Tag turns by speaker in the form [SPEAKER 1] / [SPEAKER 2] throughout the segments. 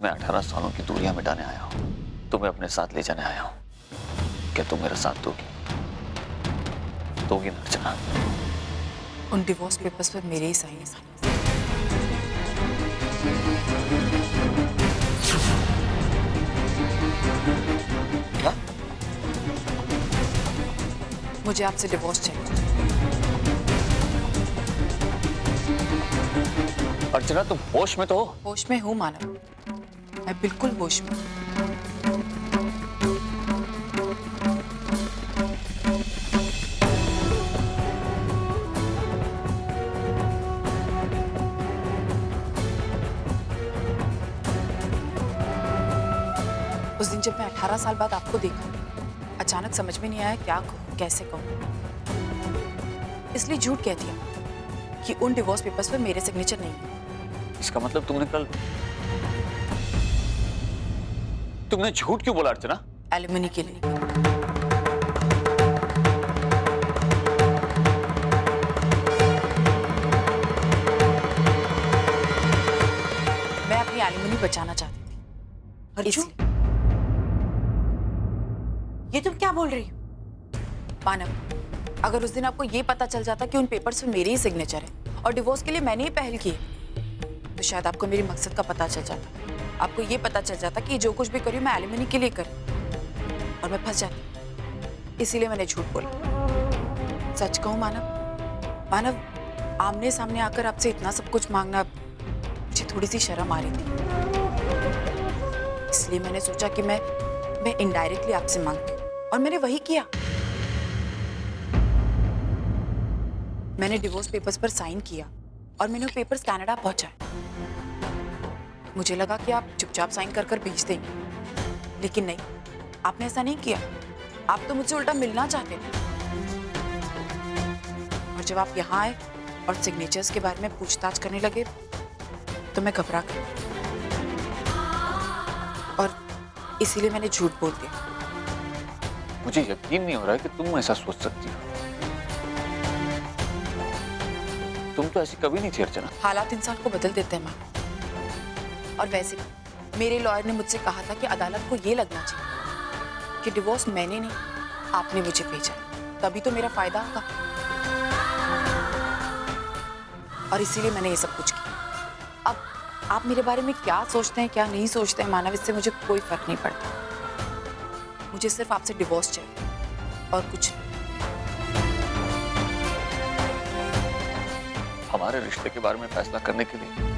[SPEAKER 1] मैं 18 सालों की दूरियां मिटाने आया हूँ, तुम्हें अपने साथ ले जाने आया हूँ। क्या तुम मेरा साथ दोगी ना अर्चना?
[SPEAKER 2] उन डिवोर्स पेपर्स पर मेरे ही साइन है।
[SPEAKER 1] क्या?
[SPEAKER 2] मुझे आपसे डिवोर्स चाहिए।
[SPEAKER 1] अर्चना तुम होश में तो हो?
[SPEAKER 2] होश में हूँ मानव, मैं बिल्कुल होश में हूँ। उस दिन जब मैं 18 साल बाद आपको देखा, अचानक समझ में नहीं आया क्या कहूँ, कैसे कहूँ। इसलिए झूठ कह दिया कि उन डिवोर्स पेपर्स पर मेरे सिग्नेचर नहीं है।
[SPEAKER 1] इसका मतलब तुमने झूठ क्यों बोला अर्चना?
[SPEAKER 2] एलिमनी के लिए। मैं अपनी एलिमनी बचाना चाहती थी। इसलिए।
[SPEAKER 3] ये तुम क्या बोल रही हो?
[SPEAKER 2] मानव, अगर उस दिन आपको ये पता चल जाता कि उन पेपर्स में मेरे ही सिग्नेचर है और डिवोर्स के लिए मैंने ही पहल की है, तो शायद आपको मेरी मकसद का पता चल जाता। आपको ये पता चल जाता कि जो कुछ भी करी मैं एलिमनी के लिए करी और मैं फंस जाती। इसीलिए मैंने झूठ बोला। सच कहूं मानव, आमने सामने आकर आपसे इतना सब कुछ मांगना मुझे थोड़ी सी शर्म आ रही थी। इसलिए मैंने सोचा कि मैं इनडायरेक्टली आपसे मांगती हूँ और मैंने वही किया। मैंने डिवोर्स पेपर्स पर साइन किया और मैंने वो पेपर्स कनाडा पहुंचाए। मुझे लगा कि आप चुपचाप साइन कर कर भेज देंगे, लेकिन नहीं, आपने ऐसा नहीं किया। आप तो मुझसे उल्टा मिलना चाहते थे। और जब आप यहाँ आए और सिग्नेचर्स के बारे में पूछताछ करने लगे तो मैं घबरा गई और इसीलिए मैंने झूठ बोल दिया।
[SPEAKER 1] मुझे यकीन नहीं हो रहा है कि तुम ऐसा सोच सकती हो। तुम तो ऐसी कभी नहीं थी अर्चना।
[SPEAKER 2] हालात इंसान को बदल देते हैं माँ। और वैसे मेरे लॉयर ने मुझसे कहा था कि अदालत को ये लगना चाहिए कि डिवोर्स मैंने नहीं, आपने मुझे भेजा, तभी तो मेरा फायदा होगा। और इसीलिए मैंने ये सब कुछ किया। अब आप मेरे बारे में क्या सोचते हैं क्या नहीं सोचते हैं मानव, इससे मुझे कोई फर्क नहीं पड़ता। मुझे सिर्फ आपसे डिवोर्स चाहिए और कुछ।
[SPEAKER 1] हमारे रिश्ते के बारे में फैसला करने के लिए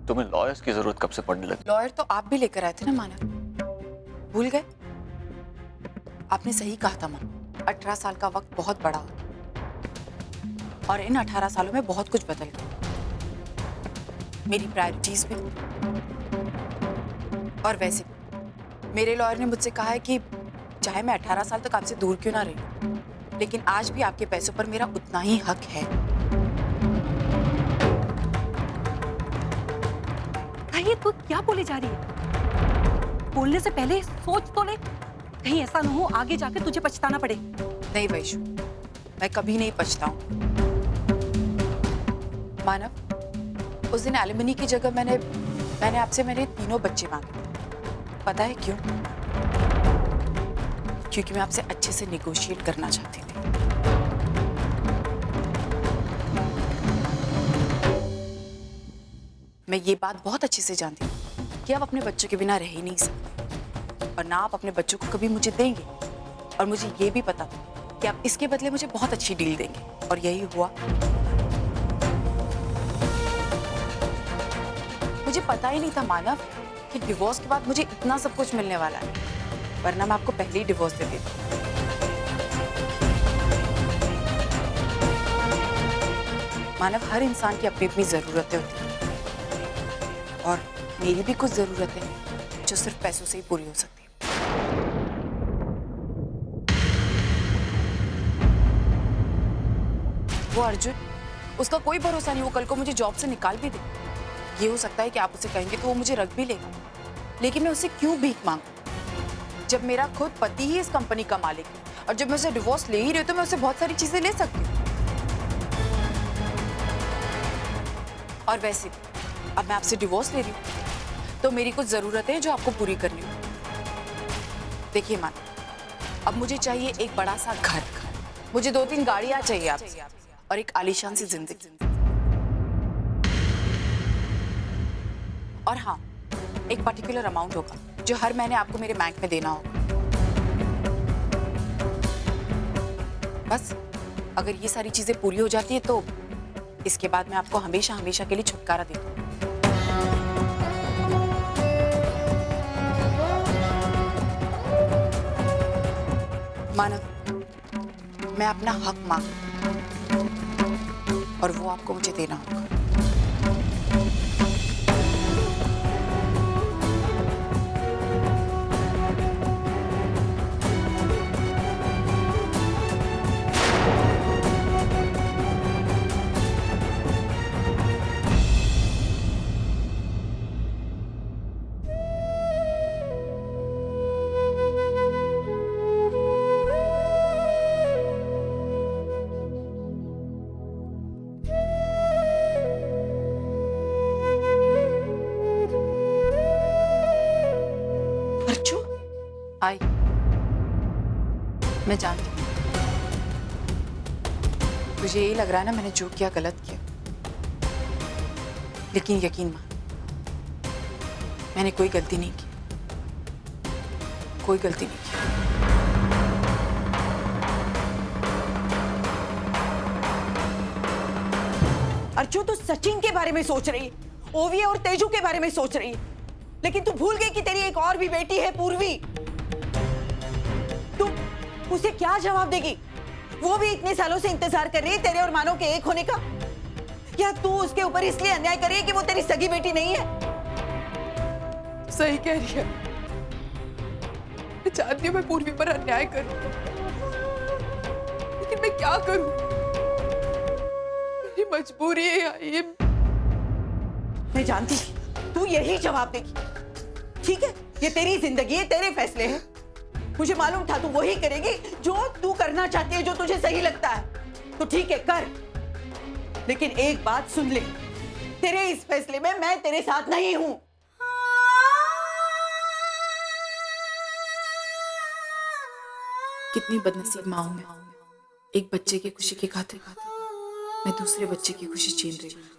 [SPEAKER 1] तुम्हें लॉयर्स की जरूरत कब से पड़ने लगी?
[SPEAKER 2] लॉयर तो आप भी लेकर आए थे ना मानव, भूल गए? आपने सही कहा था माँ, 18 साल का वक्त बहुत बड़ा होता और इन 18 सालों में बहुत कुछ बदल गया। मेरी प्रायोरिटीज भी। और वैसे मेरे लॉयर ने मुझसे कहा है कि चाहे मैं 18 साल तक आपसे दूर क्यों ना रही, लेकिन आज भी आपके पैसों पर मेरा उतना ही हक है।
[SPEAKER 3] ये तू क्या बोली जा रही है? बोलने से पहले सोच तो ले, कहीं ऐसा ना हो आगे जाके तुझे पछताना पड़े।
[SPEAKER 2] नहीं वैशु, मैं कभी नहीं पछताऊं। मानव, उस दिन एलिमनी की जगह मैंने आपसे मेरे 3 बच्चे मांगे। पता है क्यों? क्योंकि मैं आपसे अच्छे से नेगोशिएट करना चाहती थी। मैं ये बात बहुत अच्छे से जानती हूँ कि आप अपने बच्चों के बिना रह ही नहीं सकते और ना आप अपने बच्चों को कभी मुझे देंगे। और मुझे ये भी पता था कि आप इसके बदले मुझे बहुत अच्छी डील देंगे और यही हुआ। मुझे पता ही नहीं था मानव कि डिवोर्स के बाद मुझे इतना सब कुछ मिलने वाला है, वरना मैं आपको पहले ही डिवोर्स दे देती। मानव, हर इंसान की अपनी अपनी जरूरतें होती हैं और मेरी भी कुछ जरूरतें हैं जो सिर्फ पैसों से ही पूरी हो सकती है। वो अर्जुन, उसका कोई भरोसा नहीं, वो कल को मुझे जॉब से निकाल भी दे। ये हो सकता है कि आप उसे कहेंगे तो वो मुझे रख भी लेगा, लेकिन मैं उसे क्यों भीख मांगू जब मेरा खुद पति ही इस कंपनी का मालिक है। और जब मैं उसे डिवोर्स ले ही रही हूँ तो मैं उसे बहुत सारी चीजें ले सकती हूँ। और वैसे अब मैं आपसे डिवोर्स ले रही हूँ, तो मेरी कुछ जरूरतें हैं जो आपको पूरी करनी होगी। देखिए मान, अब मुझे चाहिए एक बड़ा सा घर, मुझे 2-3 गाड़ियां चाहिए आपसे, और एक आलीशान सी जिंदगी। और हाँ, एक पर्टिकुलर अमाउंट होगा जो हर महीने आपको मेरे बैंक में देना होगा। बस अगर ये सारी चीजें पूरी हो जाती है तो इसके बाद मैं आपको हमेशा हमेशा के लिए छुटकारा दे दूंगी। मानव, मैं अपना हक मांगू और वो आपको मुझे देना होगा। हाय, मैं जानती हूँ मुझे यही लग रहा है ना मैंने जो किया गलत किया, लेकिन यकीन मान मैंने कोई गलती नहीं की, कोई गलती नहीं की।
[SPEAKER 4] अर्चू, तू सचिन के बारे में सोच रही, ओवी और तेजू के बारे में सोच रही, लेकिन तू भूल गई कि तेरी एक और भी बेटी है, पूर्वी। तू उसे क्या जवाब देगी? वो भी इतने सालों से इंतजार कर रही है तेरे और मानव के एक होने का। क्या तू उसके ऊपर इसलिए अन्याय कर रही है कि वो तेरी सगी बेटी नहीं है?
[SPEAKER 2] सही कह रही है, मैं चाहती हूँ मैं पूर्वी पर अन्याय करूं, लेकिन मैं क्या करूं? मेरी मजबूरी है ये।
[SPEAKER 4] मैं जानती थी तू यही जवाब देगी। ठीक है, ये तेरी जिंदगी है, तेरे फैसले हैं। मुझे मालूम था तू वही करेगी जो तू करना चाहती है, जो तुझे सही लगता है। तो ठीक है, कर। लेकिन एक बात सुन ले, तेरे इस फैसले में मैं तेरे साथ नहीं हूं।
[SPEAKER 2] कितनी बदनसीब माँ हूं मैं, एक बच्चे की खुशी की खातिर मैं दूसरे बच्चे की खुशी छीन रही हूँ।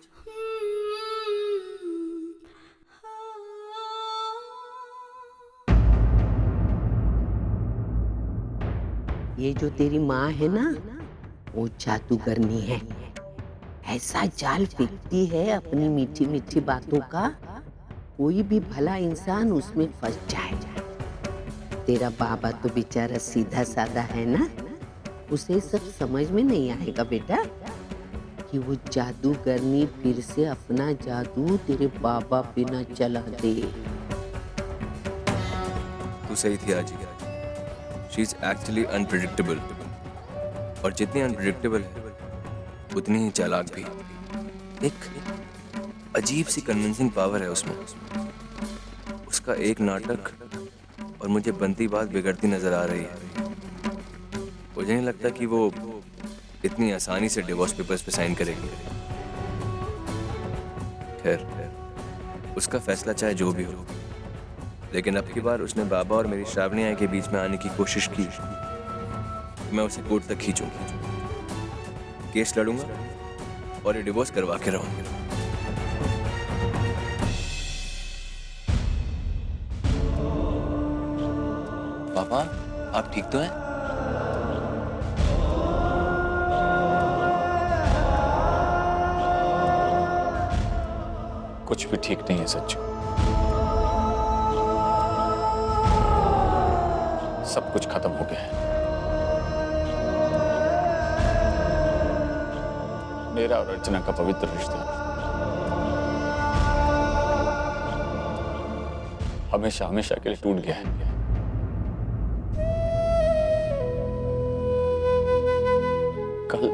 [SPEAKER 5] ये जो तेरी माँ है ना, वो जादूगरनी है। ऐसा जाल फेंकती है अपनी मीठी मीठी बातों का, कोई भी भला इंसान उसमें फंस जाए। तेरा बाबा तो बेचारा सीधा साधा है ना, उसे सब समझ में नहीं आएगा बेटा कि वो जादूगरनी फिर से अपना जादू तेरे बाबा पे न चला दे।
[SPEAKER 6] तू सही थी आजी। शी इज एक्चुअली अनप्रेडिक्टेबल, और जितनी अनप्रेडिक्टेबल है उतनी ही चालाक भी। एक अजीब सी कन्विंसिंग पावर है उसमें। उसका एक नाटक और मुझे बनती बात बिगड़ती नजर आ रही है। मुझे नहीं लगता कि वो इतनी आसानी से डिवोर्स पेपर्स पे साइन करेगी। खैर, उसका फैसला चाहे जो भी हो, लेकिन अब की बार उसने बाबा और मेरी श्रावणी आई के बीच में आने की कोशिश की। मैं उसे कोर्ट तक खींचूंगा, केस लड़ूंगा और ये डिवोर्स करवा के रहूंगा।
[SPEAKER 1] पापा, आप ठीक तो हैं? कुछ भी ठीक नहीं है सच्चू। सब कुछ खत्म हो गया है। मेरा और अर्चना का पवित्र रिश्ता हमेशा हमेशा के लिए टूट गया है। कल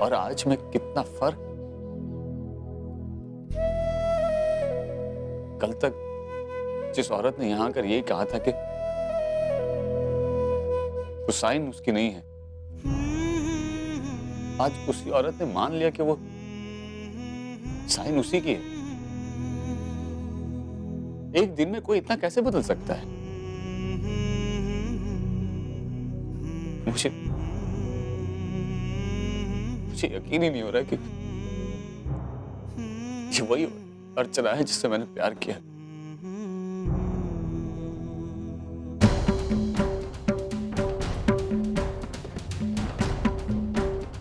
[SPEAKER 1] और आज में कितना फर्क। कल तक जिस औरत ने यहां आकर यही कहा था कि हुसैन उसकी नहीं है, आज उसी औरत ने मान लिया कि वो साइन उसी की है। एक दिन में कोई इतना कैसे बदल सकता है? मुझे यकीन ही नहीं हो रहा कि ये वही अर्चना है जिससे मैंने प्यार किया।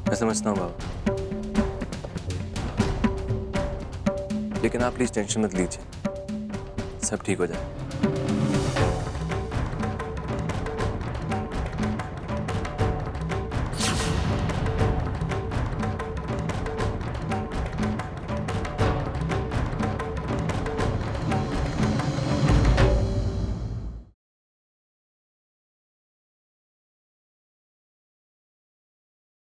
[SPEAKER 6] मैं समझता हूँ बाबा, लेकिन आप प्लीज टेंशन मत लीजिए, सब ठीक हो जाए।